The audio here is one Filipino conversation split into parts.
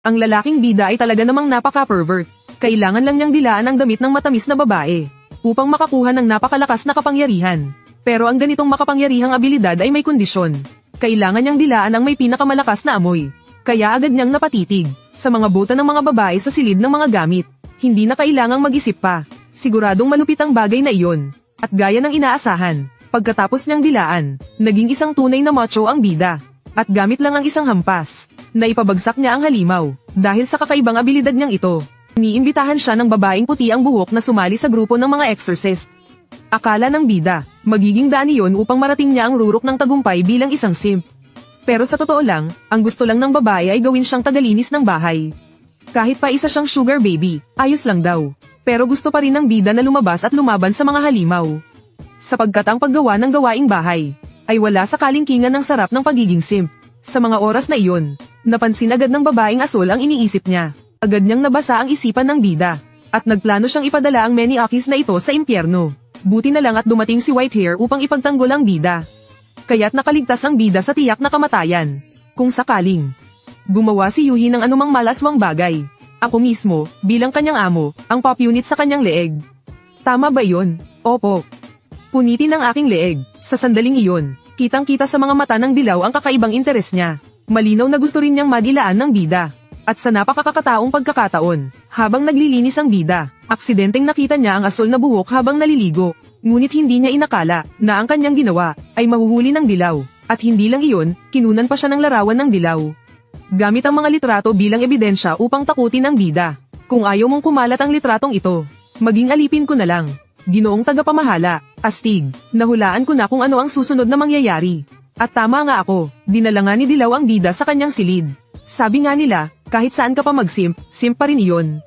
Ang lalaking bida ay talaga namang napaka-pervert. Kailangan lang niyang dilaan ang damit ng matamis na babae upang makakuha ng napakalakas na kapangyarihan. Pero ang ganitong makapangyarihang abilidad ay may kondisyon. Kailangan niyang dilaan ang may pinakamalakas na amoy. Kaya agad niyang napatitig sa mga bota ng mga babae sa silid ng mga gamit. Hindi na kailangang mag-isip pa. Siguradong malupit ang bagay na iyon. At gaya ng inaasahan, pagkatapos niyang dilaan, naging isang tunay na macho ang bida. At gamit lang ang isang hampas, naipabagsak niya ang halimaw. Dahil sa kakaibang abilidad niyang ito, iniimbitahan siya ng babaeng puti ang buhok na sumali sa grupo ng mga exorcist. Akala ng bida, magiging daan iyon upang marating niya ang rurok ng tagumpay bilang isang simp. Pero sa totoo lang, ang gusto lang ng babae ay gawin siyang tagalinis ng bahay. Kahit pa isa siyang sugar baby, ayos lang daw. Pero gusto pa rin ng bida na lumabas at lumaban sa mga halimaw. Sapagkat ang paggawa ng gawaing bahay ay wala sa kalingkingan ng sarap ng pagiging simp. Sa mga oras na iyon, napansin agad ng babaeng asul ang iniisip niya. Agad niyang nabasa ang isipan ng bida. At nagplano siyang ipadala ang many akis na ito sa impyerno. Buti na lang at dumating si Whitehair upang ipagtanggol ang bida. Kaya't nakaligtas ang bida sa tiyak na kamatayan. Kung sakaling gumawa si Yuhi ng anumang malaswang bagay, ako mismo, bilang kanyang amo, ang pop unit sa kanyang leeg. Tama ba iyon? Opo. Punitin ang aking leeg. Sa sandaling iyon, kitang-kita sa mga mata ng dilaw ang kakaibang interes niya. Malinaw na gusto rin niyang madilaan ng bida. At sa napakakataong pagkakataon, habang naglilinis ang bida, aksidenteng nakita niya ang asul na buhok habang naliligo. Ngunit hindi niya inakala na ang kanyang ginawa ay mahuhuli ng dilaw. At hindi lang iyon, kinunan pa siya ng larawan ng dilaw. Gamit ang mga litrato bilang ebidensya upang takutin ang bida. Kung ayaw mong kumalat ang litratong ito, maging alipin ko na lang. Ginoong tagapamahala, astig, nahulaan ko na kung ano ang susunod na mangyayari. At tama nga ako, dinala nga ni dilaw ang bida sa kanyang silid. Sabi nga nila, kahit saan ka pa mag-simp, simp pa rin iyon.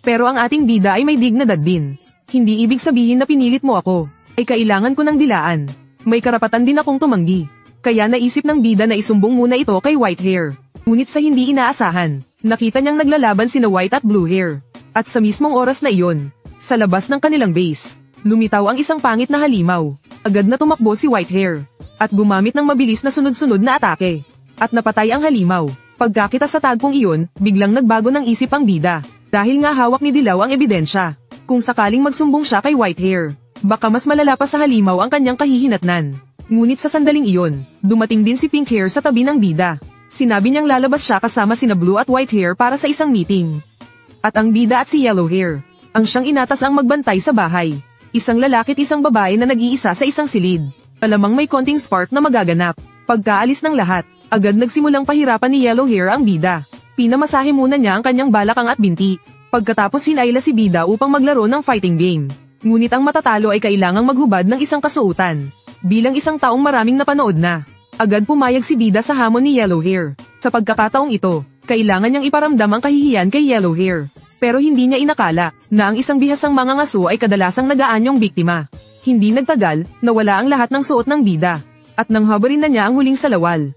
Pero ang ating bida ay may dignidad din. Hindi ibig sabihin na pinilit mo ako, ay kailangan ko ng dilaan. May karapatan din akong tumanggi. Kaya naisip ng bida na isumbong muna ito kay Whitehair. Ngunit sa hindi inaasahan, nakita niyang naglalaban sina White at Bluehair. At sa mismong oras na iyon, sa labas ng kanilang base, lumitaw ang isang pangit na halimaw. Agad na tumakbo si Whitehair, at gumamit ng mabilis na sunod-sunod na atake. At napatay ang halimaw. Pagkakita sa tagpong iyon, biglang nagbago ng isip ang bida. Dahil nga hawak ni dilaw ang ebidensya. Kung sakaling magsumbong siya kay Whitehair, baka mas malala pa sa halimaw ang kanyang kahihinatnan. Ngunit sa sandaling iyon, dumating din si Pinkhair sa tabi ng bida. Sinabi niyang lalabas siya kasama sina Blue at Whitehair para sa isang meeting. At ang bida at si Yellowhair, ang siyang inatas ang magbantay sa bahay. Isang lalaki at isang babae na nag-iisa sa isang silid. Alamang may konting spark na magaganap. Pagkaalis ng lahat, agad nagsimulang pahirapan ni Yellowhair ang bida. Pinamasahe muna niya ang kanyang balakang at binti. Pagkatapos hinayla si bida upang maglaro ng fighting game. Ngunit ang matatalo ay kailangang maghubad ng isang kasuotan. Bilang isang taong maraming napanood na, agad pumayag si bida sa hamon ni Yellowhair. Sa pagkakataong ito, kailangan niyang iparamdam ang kahihiyan kay Yellowhair. Pero hindi niya inakala na ang isang bihasang mangangaso ay kadalasang nagaanyong biktima. Hindi nagtagal, nawala ang lahat ng suot ng bida. At nang habarin na niya ang huling salawal.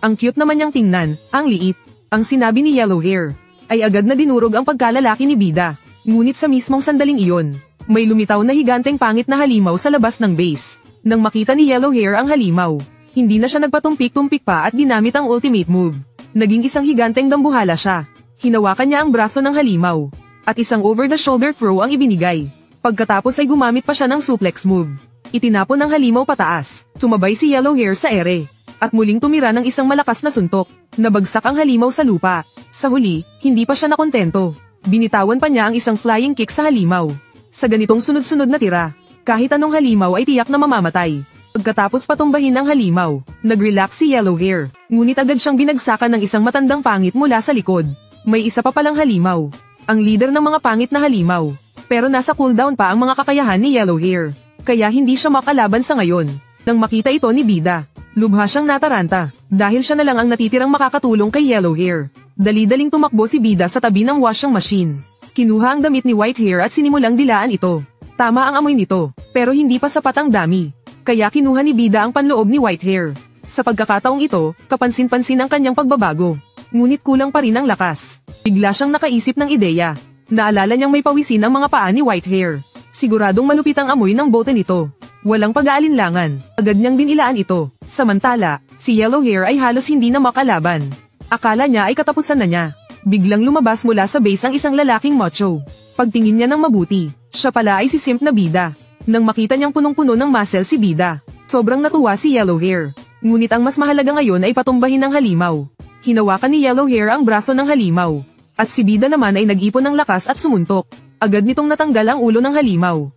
Ang cute naman niyang tingnan, ang liit. Ang sinabi ni Yellowhair ay agad na dinurog ang pagkalalaki ni bida. Ngunit sa mismong sandaling iyon, may lumitaw na higanteng pangit na halimaw sa labas ng base. Nang makita ni Yellowhair ang halimaw, hindi na siya nagpatumpik-tumpik pa at ginamit ang ultimate move. Naging isang higanteng dambuhala siya. Hinawakan niya ang braso ng halimaw, at isang over-the-shoulder throw ang ibinigay. Pagkatapos ay gumamit pa siya ng suplex move. Itinapon ang halimaw pataas, sumabay si Yellowhair sa ere, at muling tumira ng isang malakas na suntok. Nabagsak ang halimaw sa lupa. Sa huli, hindi pa siya nakontento. Binitawan pa niya ang isang flying kick sa halimaw. Sa ganitong sunod-sunod na tira, kahit anong halimaw ay tiyak na mamamatay. Pagkatapos patumbahin ang halimaw, nag-relax si Yellowhair. Ngunit agad siyang binagsakan ng isang matandang pangit mula sa likod. May isa pa palang halimaw, ang leader ng mga pangit na halimaw. Pero nasa cooldown pa ang mga kakayahan ni Yellowhair. Kaya hindi siya makalaban sa ngayon. Nang makita ito ni bida, lubha siyang nataranta, dahil siya na lang ang natitirang makakatulong kay Yellowhair. Dali-daling tumakbo si bida sa tabi ng washing machine. Kinuha ang damit ni Whitehair at sinimulang dilaan ito. Tama ang amoy nito, pero hindi pa sapat ang dami. Kaya kinuha ni bida ang panloob ni Whitehair. Sa pagkakataong ito, kapansin-pansin ang kanyang pagbabago. Ngunit kulang pa rin ang lakas. Bigla siyang nakaisip ng ideya. Naalala niyang may pawisin ang mga paa ni Whitehair. Siguradong malupit ang amoy ng bote nito. Walang pag-aalinlangan, agad niyang dinilaan ito. Samantala, si Yellowhair ay halos hindi na makalaban. Akala niya ay katapusan na niya. Biglang lumabas mula sa base ang isang lalaking macho. Pagtingin niya ng mabuti, siya pala ay si simp na bida. Nang makita niyang punong-puno ng muscle si bida, sobrang natuwa si Yellow Hair. Ngunit ang mas mahalaga ngayon ay patumbahin ng halimaw. Hinawakan ni Yellow Hair ang braso ng halimaw. At si bida naman ay nag-ipon ng lakas at sumuntok. Agad nitong natanggal ang ulo ng halimaw.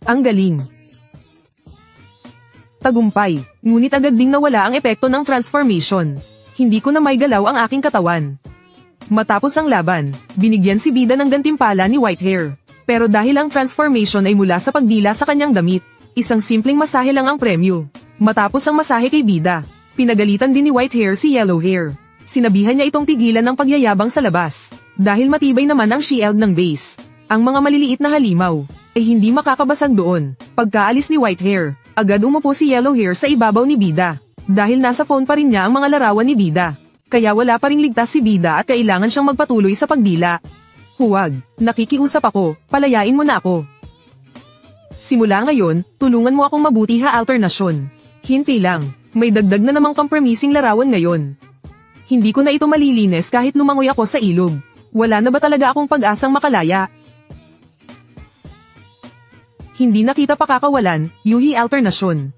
Ang galing. Tagumpay, ngunit agad ding nawala ang epekto ng transformation. Hindi ko na may galaw ang aking katawan. Matapos ang laban, binigyan si bida ng gantimpala ni Whitehair. Pero dahil ang transformation ay mula sa pagdila sa kanyang damit, isang simpleng masahe lang ang premyo. Matapos ang masahe kay bida, pinagalitan din ni Whitehair si Yellowhair. Sinabihan niya itong tigilan ng pagyayabang sa labas. Dahil matibay naman ang shield ng base. Ang mga maliliit na halimaw ay hindi makakabasag doon. Pagkaalis ni Whitehair, agad umupo si Yellowhair sa ibabaw ni bida. Dahil nasa phone pa rin niya ang mga larawan ni bida. Kaya wala pa ring ligtas si bida at kailangan siyang magpatuloy sa pagdila. Huwag, nakikiusap ako, palayain mo na ako. Simula ngayon, tulungan mo akong mabuti ha alternasyon. Hinti lang, may dagdag na namang compromising larawan ngayon. Hindi ko na ito malilinis kahit lumangoy ako sa ilog. Wala na ba talaga akong pag-asang makalaya? Hindi na kita pakakawalan, Yuhi alternasyon.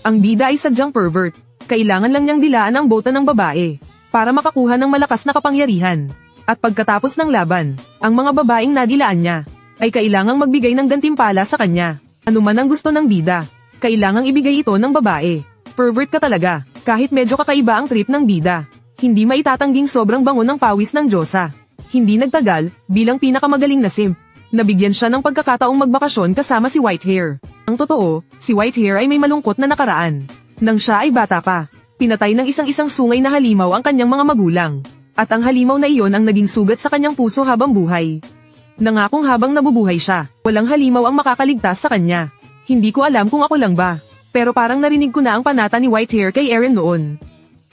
Ang bida ay sadyang pervert. Kailangan lang niyang dilaan ang bota ng babae para makakuha ng malakas na kapangyarihan. At pagkatapos ng laban, ang mga babaeng nadilaan niya ay kailangang magbigay ng gantimpala sa kanya. Ano man ang gusto ng bida, kailangang ibigay ito ng babae. Pervert ka talaga, kahit medyo kakaiba ang trip ng bida. Hindi maitatangging sobrang bango ng pawis ng Diyosa. Hindi nagtagal, bilang pinakamagaling na simp, nabigyan siya ng pagkakataong magbakasyon kasama si Whitehair. Ang totoo, si Whitehair ay may malungkot na nakaraan. Nang siya ay bata pa, pinatay ng isang sungay na halimaw ang kanyang mga magulang. At ang halimaw na iyon ang naging sugat sa kanyang puso habang buhay. Nangakong habang nabubuhay siya, walang halimaw ang makakaligtas sa kanya. Hindi ko alam kung ako lang ba, pero parang narinig ko na ang panata ni Whitehair kay Eren noon.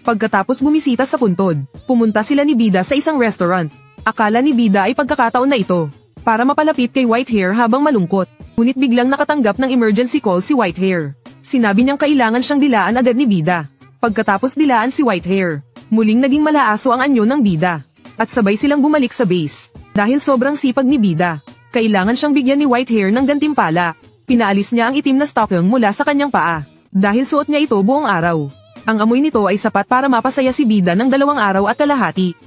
Pagkatapos bumisita sa puntod, pumunta sila ni bida sa isang restaurant. Akala ni bida ay pagkakataon na ito para mapalapit kay Whitehair habang malungkot. Ngunit biglang nakatanggap ng emergency call si Whitehair. Sinabi niyang kailangan siyang dilaan agad ni bida. Pagkatapos dilaan si Whitehair, muling naging malaaso ang anyo ng bida. At sabay silang bumalik sa base. Dahil sobrang sipag ni bida, kailangan siyang bigyan ni Whitehair ng gantimpala. Pinaalis niya ang itim na stockings mula sa kanyang paa. Dahil suot niya ito buong araw. Ang amoy nito ay sapat para mapasaya si bida ng 2 araw at kalahati.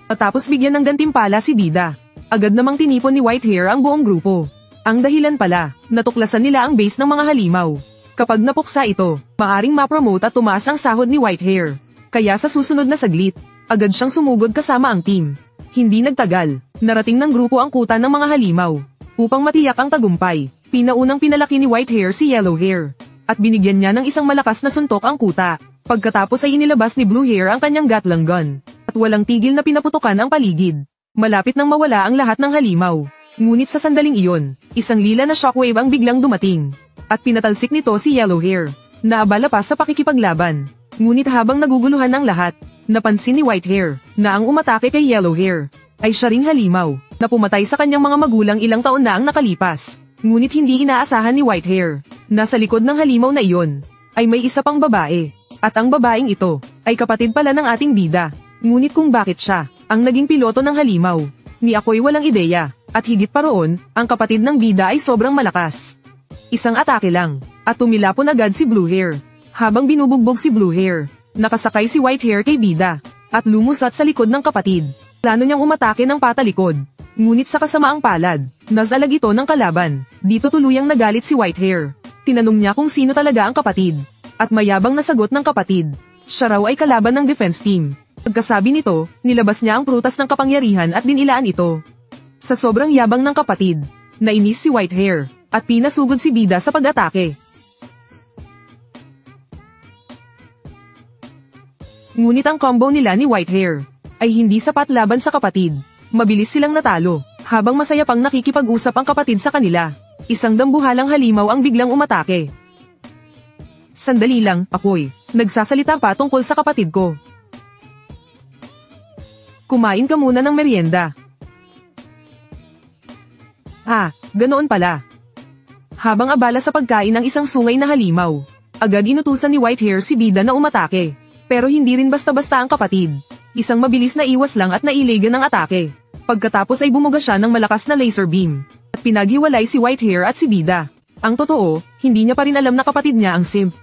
Matapos bigyan ng gantimpala si bida, agad namang tinipon ni Whitehair ang buong grupo. Ang dahilan pala, natuklasan nila ang base ng mga halimaw. Kapag napuksa ito, maaring ma-promote at tumaas ang sahod ni Whitehair. Kaya sa susunod na saglit, agad siyang sumugod kasama ang team. Hindi nagtagal, narating ng grupo ang kuta ng mga halimaw. Upang matiyak ang tagumpay, pinaunang pinalaki ni Whitehair si Yellowhair. At binigyan niya ng isang malakas na suntok ang kuta. Pagkatapos ay inilabas ni Bluehair ang kanyang gatling gun. At walang tigil na pinaputukan ang paligid. Malapit nang mawala ang lahat ng halimaw. Ngunit sa sandaling iyon, isang lila na shockwave ang biglang dumating. At pinatalsik nito si Yellowhair. Naabala pa sa pakikipaglaban. Ngunit habang naguguluhan ang lahat, napansin ni Whitehair na ang umatake kay Yellowhair ay siya ring halimaw na pumatay sa kanyang mga magulang ilang taon na ang nakalipas. Ngunit hindi inaasahan ni Whitehair na sa likod ng halimaw na iyon ay may isa pang babae. At ang babaeng ito ay kapatid pala ng ating bida. Ngunit kung bakit siya ang naging piloto ng halimaw, ni ako'y walang ideya. At higit pa roon, ang kapatid ng bida ay sobrang malakas. Isang atake lang, at tumilapon agad si Bluehair. Habang binubugbog si Bluehair, nakasakay si Whitehair kay bida, at lumusat sa likod ng kapatid. Plano niyang umatake ng patalikod. Ngunit sa kasamaang palad, nasalag ito ng kalaban. Dito tuluyang nagalit si Whitehair. Tinanong niya kung sino talaga ang kapatid. At mayabang nasagot ng kapatid. Siya raw ay kalaban ng defense team. Pagkasabi nito, nilabas niya ang prutas ng kapangyarihan at dinilaan ito. Sa sobrang yabang ng kapatid, nainis si Whitehair, at pinasugod si bida sa pag-atake. Ngunit ang combo nila ni Whitehair ay hindi sapat laban sa kapatid. Mabilis silang natalo, habang masaya pang nakikipag-usap ang kapatid sa kanila. Isang dambuhalang halimaw ang biglang umatake. Sandali lang, ako'y nagsasalita pa tungkol sa kapatid ko. Kumain ka muna ng merienda. Ganoon pala. Habang abala sa pagkain ng isang sungay na halimaw, agad inutusan ni Whitehair si bida na umatake. Pero hindi rin basta-basta ang kapatid. Isang mabilis na iwas lang at nailagan ng atake. Pagkatapos ay bumuga siya ng malakas na laser beam. At pinaghiwalay si Whitehair at si Bida. Ang totoo, hindi niya pa rin alam na kapatid niya ang simp.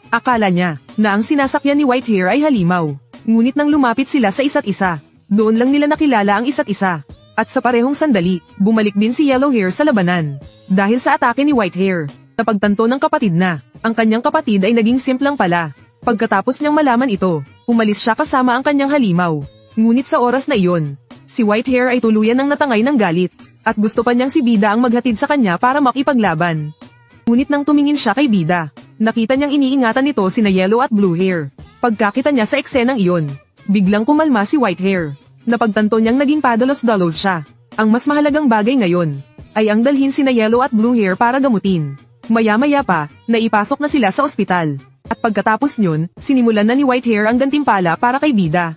Akala niya na ang sinasakyan ni Whitehair ay halimaw. Ngunit nang lumapit sila sa isa't isa, doon lang nila nakilala ang isa't isa. At sa parehong sandali, bumalik din si Yellowhair sa labanan. Dahil sa atake ni Whitehair, napagtanto ng kapatid na, ang kanyang kapatid ay naging simp lang pala. Pagkatapos niyang malaman ito, umalis siya kasama ang kanyang halimaw. Ngunit sa oras na iyon, si Whitehair ay tuluyan ng natangay ng galit. At gusto pa niyang si Bida ang maghatid sa kanya para makipaglaban. Ngunit nang tumingin siya kay Bida, nakita niyang iniingatan nito sina Yellow at Bluehair. Pagkakita niya sa eksenang iyon, biglang kumalma si Whitehair. Napagtanto niyang naging padalos-dalos siya. Ang mas mahalagang bagay ngayon, ay ang dalhin sina Yellow at Bluehair para gamutin. Maya-maya pa, naipasok na sila sa ospital. At pagkatapos nyun, sinimulan na ni Whitehair ang gantimpala para kay Bida.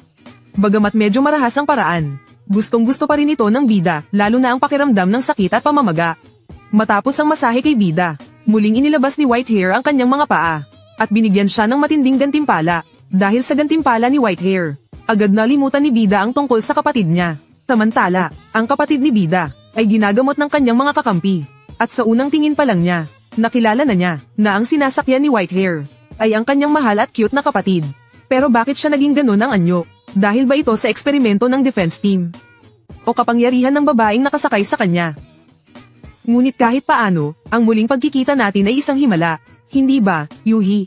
Bagamat medyo marahas ang paraan, gustong-gusto pa rin ito ng Bida, lalo na ang pakiramdam ng sakit at pamamaga. Matapos ang masahe kay Bida, muling inilabas ni Whitehair ang kanyang mga paa. At binigyan siya ng matinding gantimpala. Dahil sa gantimpala ni Whitehair, agad nalimutan ni Bida ang tungkol sa kapatid niya. Samantala, ang kapatid ni Bida ay ginagamot ng kanyang mga kakampi. At sa unang tingin pa lang niya, nakilala na niya na ang sinasakyan ni Whitehair ay ang kanyang mahal at cute na kapatid. Pero bakit siya naging ganun ang anyo? Dahil ba ito sa eksperimento ng defense team? O kapangyarihan ng babaeng nakasakay sa kanya? Ngunit kahit paano, ang muling pagkikita natin ay isang himala. Hindi ba, Yuhi?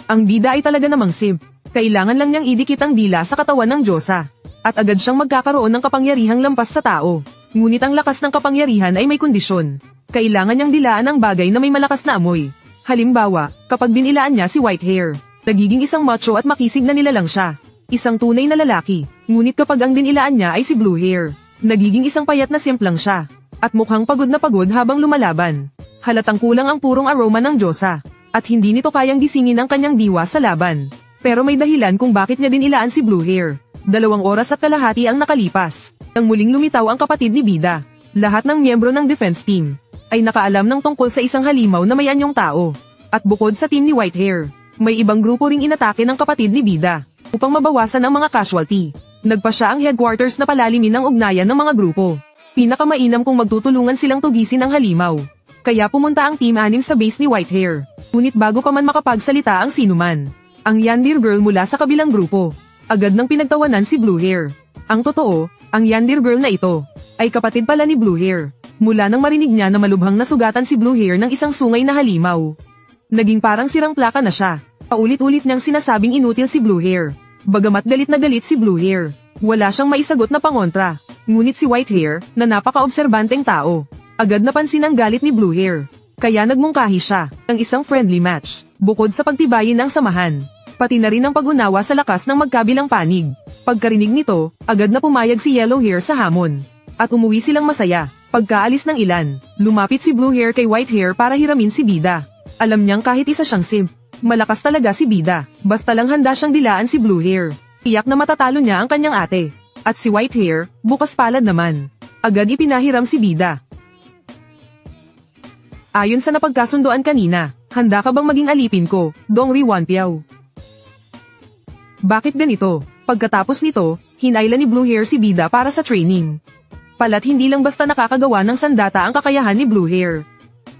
Ang Bida ay talaga namang simp. Kailangan lang niyang idikit ang dila sa katawan ng Diyosa. At agad siyang magkakaroon ng kapangyarihang lampas sa tao. Ngunit ang lakas ng kapangyarihan ay may kondisyon. Kailangan niyang dilaan ang bagay na may malakas na amoy. Halimbawa, kapag dinilaan niya si Whitehair, nagiging isang macho at makisig na nilalang siya. Isang tunay na lalaki. Ngunit kapag ang dinilaan niya ay si Bluehair, nagiging isang payat na simp lang siya. At mukhang pagod na pagod habang lumalaban. Halatang kulang ang purong aroma ng Diyosa. At hindi nito kayang gisingin ang kanyang diwa sa laban. Pero may dahilan kung bakit niya dinilaan si Bluehair. 2 oras at kalahati ang nakalipas. Nang muling lumitaw ang kapatid ni Bida, lahat ng miyembro ng defense team ay nakaalam ng tungkol sa isang halimaw na may anyong tao. At bukod sa team ni Whitehair, may ibang grupo ring inatake ng kapatid ni Bida upang mabawasan ang mga casualty. Nagpa siya ang headquarters na palalimin ang ugnayan ng mga grupo. Pinakamainam kung magtutulungan silang tugisin ang halimaw. Kaya pumunta ang Team 6 sa base ni Whitehair. Ngunit bago pa man makapagsalita ang sinuman, ang Yandir Girl mula sa kabilang grupo, agad nang pinagtawanan si Bluehair. Ang totoo, ang Yandir Girl na ito ay kapatid pala ni Bluehair. Mula nang marinig niya na malubhang nasugatan si Bluehair ng isang sungay na halimaw, naging parang sirang plaka na siya. Paulit-ulit niyang sinasabing inutil si Bluehair. Bagamat galit na galit si Bluehair, wala siyang maisagot na pangontra. Ngunit si Whitehair, na napaka-obserbanteng tao, agad napansin ang galit ni Bluehair. Kaya nagmungkahi siya ng isang friendly match. Bukod sa pagtibayin ng samahan, pati na rin ang pag-unawa sa lakas ng magkabilang panig. Pagkarinig nito, agad na pumayag si Yellowhair sa hamon. At umuwi silang masaya. Pagkaalis ng ilan, lumapit si Bluehair kay Whitehair para hiramin si Bida. Alam niyang kahit isa siyang simp, malakas talaga si Bida. Basta lang handa siyang dilaan si Bluehair. Tiyak na matatalo niya ang kanyang ate. At si Whitehair, bukas palad naman. Agad ipinahiram si Bida. Ayon sa napagkasunduan kanina, handa ka bang maging alipin ko, Dongri Wanpiao? Bakit ganito? Pagkatapos nito, hinayla ni Bluehair si Bida para sa training. Pala't hindi lang basta nakakagawa ng sandata ang kakayahan ni Bluehair.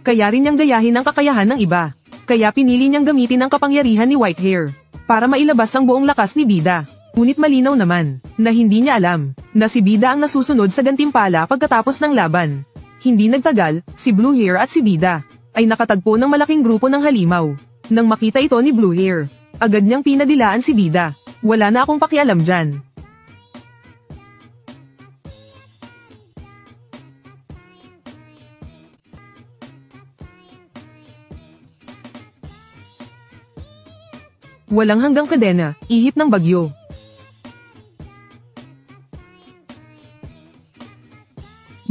Kaya rin niyang gayahin ang kakayahan ng iba. Kaya pinili niyang gamitin ang kapangyarihan ni Whitehair para mailabas ang buong lakas ni Bida. Ngunit malinaw naman na hindi niya alam na si Bida ang nasusunod sa gantimpala pagkatapos ng laban. Hindi nagtagal, si Bluehair at si Bida ay nakatagpo ng malaking grupo ng halimaw. Nang makita ito ni Bluehair, agad niyang pinadilaan si Bida. Wala na akong pakialam dyan. Walang hanggang kadena, ihip ng bagyo.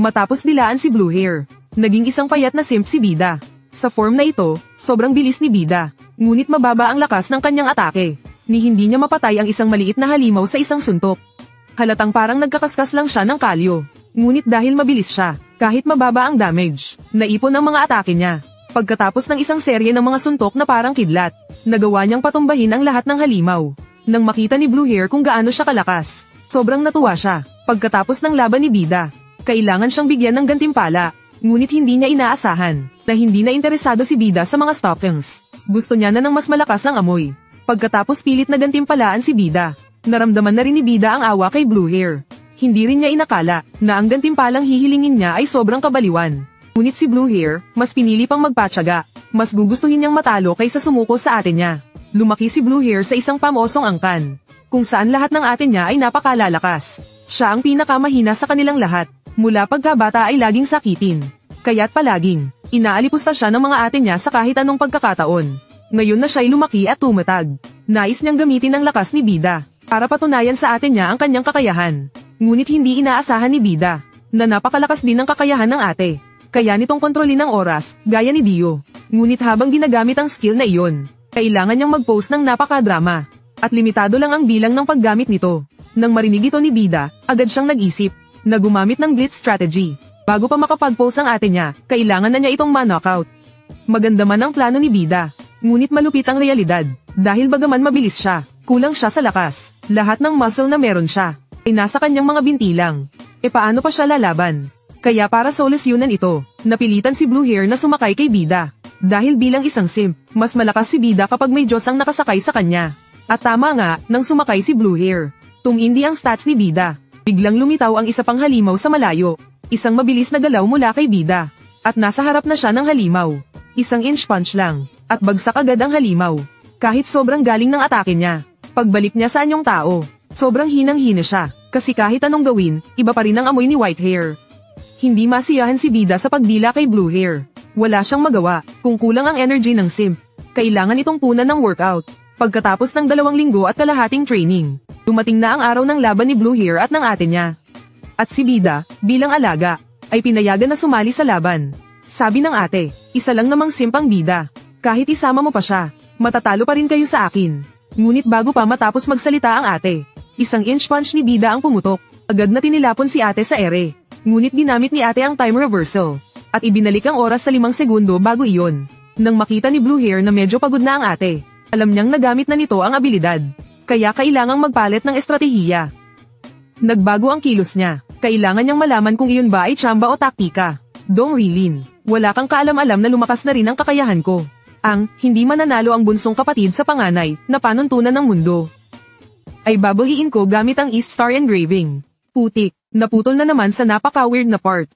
Matapos dilaan si Bluehair, naging isang payat na simp si Bida. Sa form na ito, sobrang bilis ni Bida, ngunit mababa ang lakas ng kanyang atake. Ni hindi niya mapatay ang isang maliit na halimaw sa isang suntok. Halatang parang nagkakaskas lang siya ng kalyo. Ngunit dahil mabilis siya, kahit mababa ang damage, naipon ang mga atake niya. Pagkatapos ng isang serye ng mga suntok na parang kidlat, nagawa niyang patumbahin ang lahat ng halimaw. Nang makita ni Blue Hair kung gaano siya kalakas, sobrang natuwa siya. Pagkatapos ng laban ni Bida, kailangan siyang bigyan ng gantimpala. Ngunit hindi niya inaasahan na hindi na interesado si Bida sa mga stockings. Gusto niya na ng mas malakas ang amoy. Pagkatapos pilit na gantimpalaan si Bida, naramdaman na rin ni Bida ang awa kay Blue Hair. Hindi rin niya inakala na ang gantimpalang hihilingin niya ay sobrang kabaliwan. Ngunit si Blue Hair, mas pinili pang magpatyaga. Mas gugustuhin niyang matalo kaysa sumuko sa ate niya. Lumaki si Blue Hair sa isang pamosong angkan, kung saan lahat ng ate niya ay napakalalakas. Siya ang pinakamahina sa kanilang lahat. Mula pagkabata ay laging sakitin. Kaya't palaging, inaalipusta siya ng mga ate niya sa kahit anong pagkakataon. Ngayon na siya'y lumaki at tumatag, nais niyang gamitin ang lakas ni Bida para patunayan sa ate niya ang kanyang kakayahan. Ngunit hindi inaasahan ni Bida na napakalakas din ang kakayahan ng ate. Kaya nitong kontrolin ang oras, gaya ni Dio. Ngunit habang ginagamit ang skill na iyon, kailangan niyang mag-post ng napakadrama. At limitado lang ang bilang ng paggamit nito. Nang marinig ito ni Bida, agad siyang nag-isip na gumamit ng blitz strategy. Bago pa makapag-post ang ate niya, kailangan na niya itong ma-knockout. Maganda man ang plano ni Bida, ngunit malupit ang realidad. Dahil bagaman mabilis siya, kulang siya sa lakas. Lahat ng muscle na meron siya ay nasa kanyang mga binti lang. E paano pa siya lalaban? Kaya para solusyonan ito, napilitan si Blue Hair na sumakay kay Bida. Dahil bilang isang simp, mas malakas si Bida kapag may Diyos ang nakasakay sa kanya. At tama nga, nang sumakay si Blue Hair, tumindi ang stats ni Bida. Biglang lumitaw ang isa pang halimaw sa malayo. Isang mabilis na galaw mula kay Bida. At nasa harap na siya ng halimaw. Isang inch punch lang, at bagsak agad ang halimaw. Kahit sobrang galing ng atake niya, pagbalik niya sa anyong tao, sobrang hinang-hina siya. Kasi kahit anong gawin, iba pa rin ang amoy ni White Hair. Hindi masiyahan si Bida sa pagdila kay Blue Hair. Wala siyang magawa, kung kulang ang energy ng simp. Kailangan itong punan ng workout. Pagkatapos ng 2 linggo at kalahating training, dumating na ang araw ng laban ni Blue Hair at ng ate niya. At si Bida, bilang alaga, ay pinayagan na sumali sa laban. Sabi ng ate, isa lang namang simp ang Bida. Kahit isama mo pa siya, matatalo pa rin kayo sa akin. Ngunit bago pa matapos magsalita ang ate, isang inch punch ni Bida ang pumutok. Agad na tinilapon si ate sa ere. Ngunit ginamit ni ate ang time reversal. At ibinalik ang oras sa 5 segundo bago iyon. Nang makita ni Blue Hair na medyo pagod na ang ate, alam niyang nagamit na nito ang abilidad. Kaya kailangang magpalit ng estratehiya. Nagbago ang kilos niya. Kailangan niyang malaman kung iyon ba ay tsamba o taktika. Dong Rilin, wala kang kaalam-alam na lumakas na rin ang kakayahan ko. Hindi mananalo ang bunsong kapatid sa panganay na panuntunan ng mundo. Ay babagiin ko gamit ang East Star engraving. Putik, naputol na naman sa napaka-weird na part.